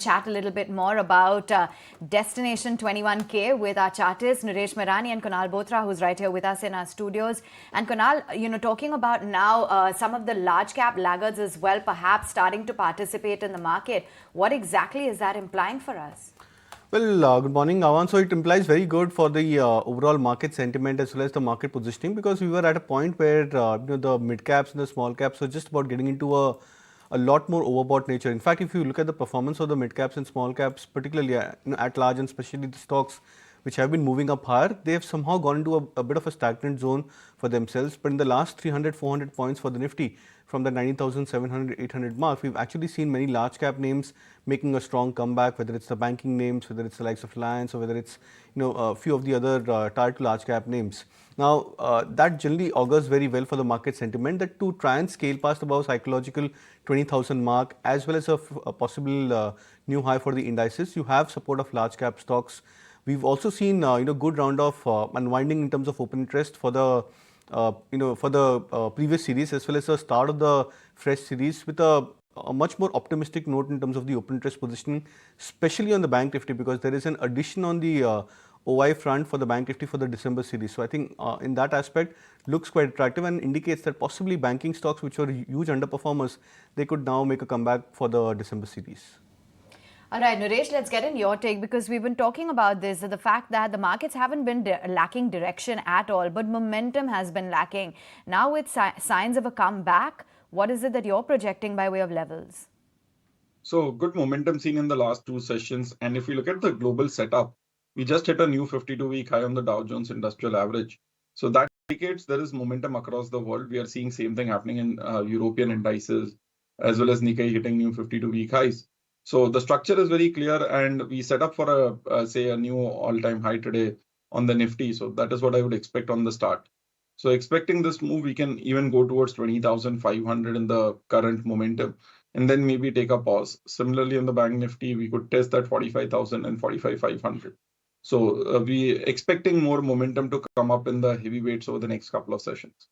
chat a little bit more about Destination 21K with our chartists, Nooresh Merani and Kunal Bothra, who's right here with us in our studios. And Kunal, talking about now some of the large cap laggards as well, perhaps starting to participate in the market. What exactly is that implying for us? Well, good morning, Avan. So it implies very good for the overall market sentiment as well as the market positioning, because we were at a point where the mid caps and the small caps were just about getting into a lot more overbought nature. In fact, if you look at the performance of the mid caps and small caps, particularly at large, and especially the stocks which have been moving up higher, they have somehow gone into a bit of a stagnant zone for themselves. But in the last 300, 400 points for the Nifty, from the 19,700, 800 mark, we've actually seen many large cap names making a strong comeback, whether it's the banking names, whether it's the likes of Reliance, or whether it's a few of the other tier 2 large cap names. Now, that generally augurs very well for the market sentiment, that to try and scale past above psychological 20,000 mark, as well as a possible new high for the indices, you have support of large cap stocks. We've also seen good round of unwinding in terms of open interest for the previous series, as well as the start of the fresh series, with a much more optimistic note in terms of the open interest positioning, especially on the Bank Nifty, because there is an addition on the OI front for the Bank Nifty for the December series. So I think in that aspect looks quite attractive and indicates that possibly banking stocks, which were huge underperformers, they could now make a comeback for the December series. All right, Nooresh, let's get in your take, because we've been talking about this, the fact that the markets haven't been lacking direction at all, but momentum has been lacking. Now with signs of a comeback, what is it that you're projecting by way of levels? So good momentum seen in the last two sessions. And if we look at the global setup, we just hit a new 52-week high on the Dow Jones Industrial Average. So that indicates there is momentum across the world. We are seeing same thing happening in European indices, as well as Nikkei hitting new 52-week highs. So the structure is very clear, and we set up for a new all-time high today on the Nifty. So that is what I would expect on the start. So expecting this move, we can even go towards 20,500 in the current momentum, and then maybe take a pause. Similarly, on the Bank Nifty, we could test that 45,000 and 45,500. So we expecting more momentum to come up in the heavyweights over the next couple of sessions.